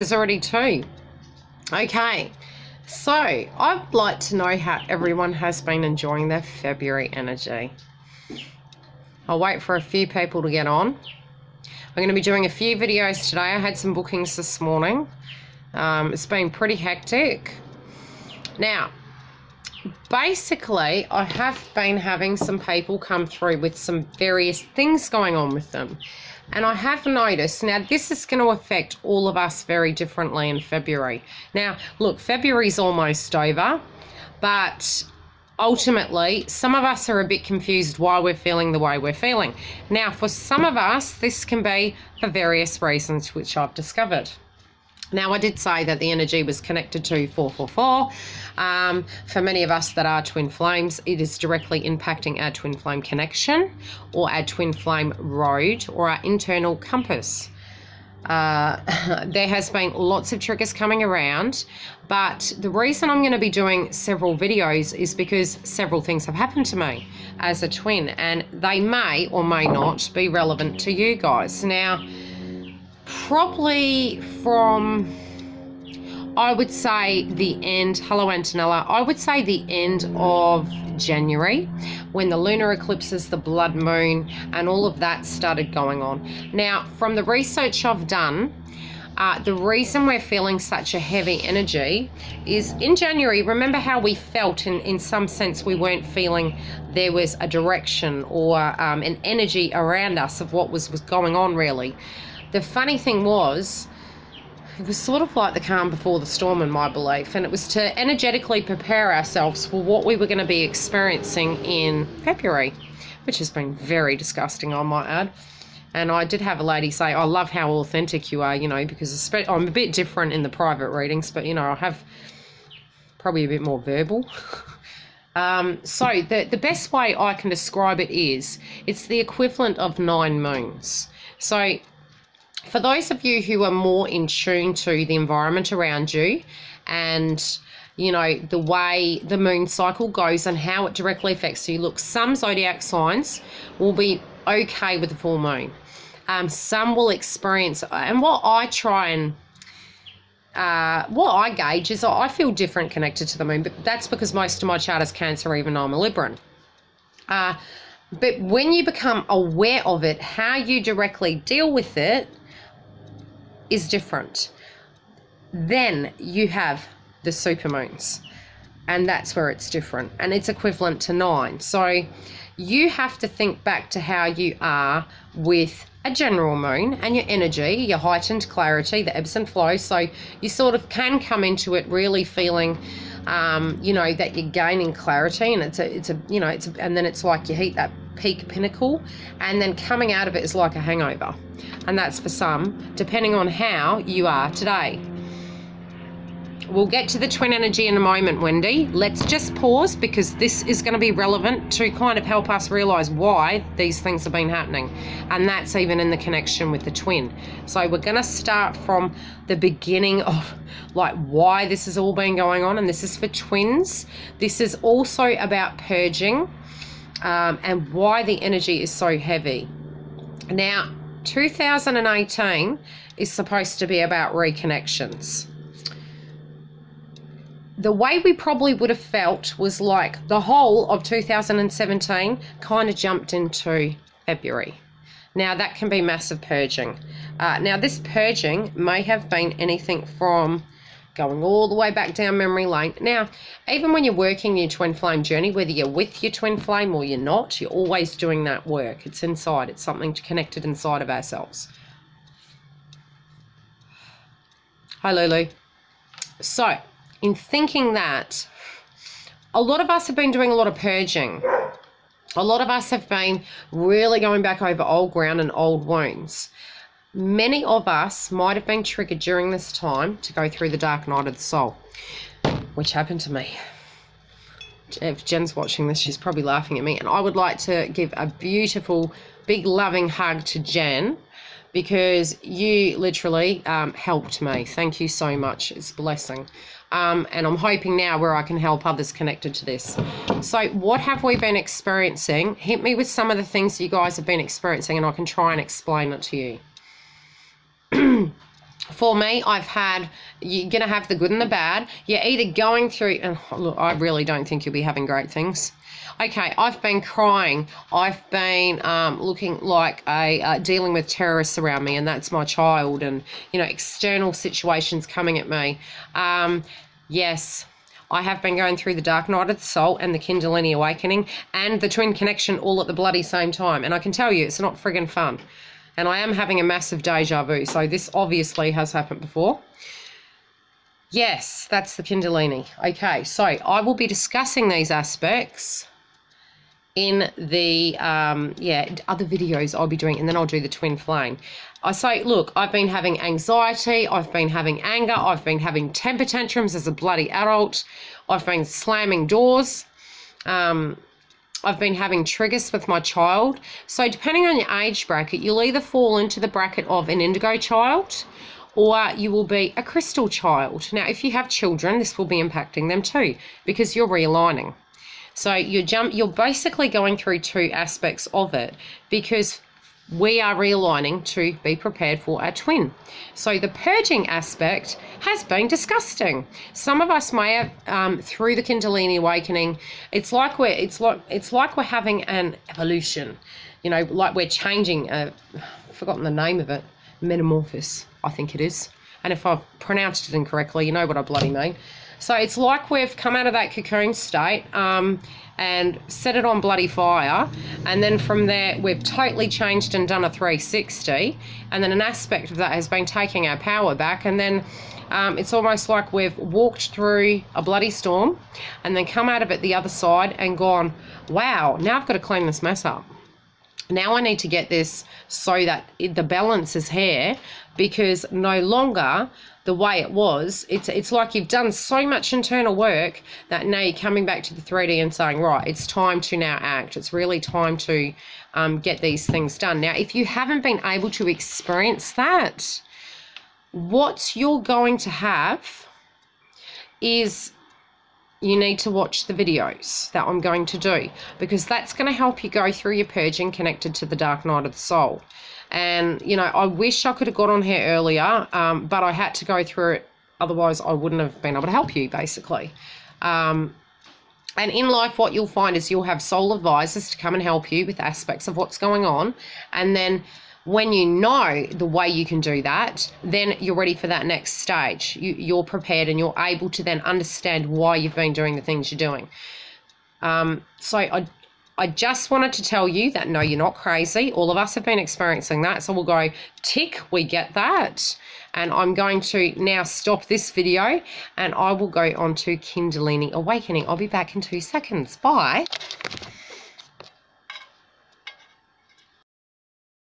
There's already 2. Okay, so I'd like to know how everyone has been enjoying their February energy. I'll wait for a few people to get on. I'm going to be doing a few videos today. I had some bookings this morning. It's been pretty hectic. Now, basically, I have been having some people come through with some various things going on with them. And I have noticed, now this is going to affect all of us very differently in February. Now, look, February's almost over, but ultimately, some of us are a bit confused why we're feeling the way we're feeling. Now, for some of us, this can be for various reasons, which I've discovered. Now, I did say that the energy was connected to 444. For many of us that are twin flames, it is directly impacting our twin flame connection or our twin flame road or our internal compass. There has been lots of triggers coming around, but the reason I'm going to be doing several videos is because several things have happened to me as a twin, and they may or may not be relevant to you guys. Now, probably from, I would say the end, hello Antonella, I would say the end of January, when the lunar eclipses, the blood moon, and all of that started going on. Now, from the research I've done, the reason we're feeling such a heavy energy is in January, remember how we felt in some sense we weren't feeling there was a direction or an energy around us of what was going on really. The funny thing was, it was sort of like the calm before the storm in my belief, and it was to energetically prepare ourselves for what we were going to be experiencing in February, which has been very disgusting, I might add. And I did have a lady say, I love how authentic you are, you know, because I'm a bit different in the private readings, but, you know, I have probably a bit more verbal. So the best way I can describe it is, it's the equivalent of 9 moons. So for those of you who are more in tune to the environment around you and, you know, the way the moon cycle goes and how it directly affects you, look, some zodiac signs will be okay with the full moon. Some will experience, and what I try and, what I gauge is I feel different connected to the moon, but that's because most of my chart is Cancer, even though I'm a Libran. But when you become aware of it, how you directly deal with it is different. Then you have the supermoons, and that's where it's different, and it's equivalent to 9. So you have to think back to how you are with a general moon and your energy, your heightened clarity, the ebbs and flows. So you sort of can come into it really feeling you know, that you're gaining clarity, and and then it's like you hit that peak pinnacle, and then coming out of it is like a hangover, and that's for some, depending on how you are today. We'll get to the twin energy in a moment, Wendy. Let's just pause, because this is going to be relevant to kind of help us realize why these things have been happening, and that's even in the connection with the twin. So we're going to start from the beginning of like why this has all been going on, and this is for twins. This is also about purging and why the energy is so heavy. Now, 2018 is supposed to be about reconnections. The way we probably would have felt was like the whole of 2017 kind of jumped into February. Now, that can be massive purging. Now, this purging may have been anything from going all the way back down memory lane. Now, even when you're working your twin flame journey, whether you're with your twin flame or you're not, you're always doing that work. It's inside. It's something connected inside of ourselves. Hi, Lulu. So, in thinking that, a lot of us have been doing a lot of purging. A lot of us have been really going back over old ground and old wounds. Many of us might have been triggered during this time to go through the dark night of the soul, which happened to me. If Jen's watching this, she's probably laughing at me. And I would like to give a beautiful, big, loving hug to Jen, because you literally helped me. Thank you so much. It's a blessing. And I'm hoping now where I can help others connected to this. So what have we been experiencing? Hit me with some of the things you guys have been experiencing, and I can try and explain it to you. For me, you're going to have the good and the bad. You're either going through, and look, I really don't think you'll be having great things. Okay, I've been crying. I've been looking like dealing with terrorists around me, and that's my child, and, you know, external situations coming at me. Yes, I have been going through the Dark Night of the Soul and the Kundalini Awakening and the Twin Connection all at the bloody same time. And I can tell you, it's not friggin' fun. And I am having a massive deja vu, so this obviously has happened before. Yes, that's the Kundalini. Okay, so I will be discussing these aspects in the other videos I'll be doing, and then I'll do the twin flame. I say, look, I've been having anxiety, I've been having anger, I've been having temper tantrums as a bloody adult, I've been slamming doors, I've been having triggers with my child. So depending on your age bracket, you'll either fall into the bracket of an indigo child or you will be a crystal child. Now, if you have children, this will be impacting them too because you're realigning. So you're basically going through two aspects of it because we are realigning to be prepared for a twin. So the purging aspect has been disgusting. Some of us may have through the Kundalini Awakening. It's like we're having an evolution. You know, like we're changing. I've forgotten the name of it. Metamorphosis, I think it is. And if I've pronounced it incorrectly, you know what I bloody mean. So it's like we've come out of that cocoon state and set it on bloody fire, and then from there we've totally changed and done a 360, and then an aspect of that has been taking our power back, and then it's almost like we've walked through a bloody storm and then come out of it the other side and gone, wow, now I've got to clean this mess up. Now I need to get this so that the balance is here, because no longer the way it was, it's like you've done so much internal work that now you're coming back to the 3D and saying, right, it's time to now act. It's really time to get these things done. Now, if you haven't been able to experience that, what you're going to have is you need to watch the videos that I'm going to do, because that's going to help you go through your purging connected to the Dark Night of the Soul. And, you know, I wish I could have got on here earlier, but I had to go through it. Otherwise, I wouldn't have been able to help you, basically. And in life, what you'll find is you'll have soul advisors to come and help you with aspects of what's going on. And then when you know the way you can do that, then you're ready for that next stage. You're prepared and you're able to then understand why you've been doing the things you're doing. So I just wanted to tell you that, no, you're not crazy. All of us have been experiencing that. So we'll go, tick, we get that. And I'm going to now stop this video and I will go on to Kundalini Awakening. I'll be back in 2 seconds. Bye.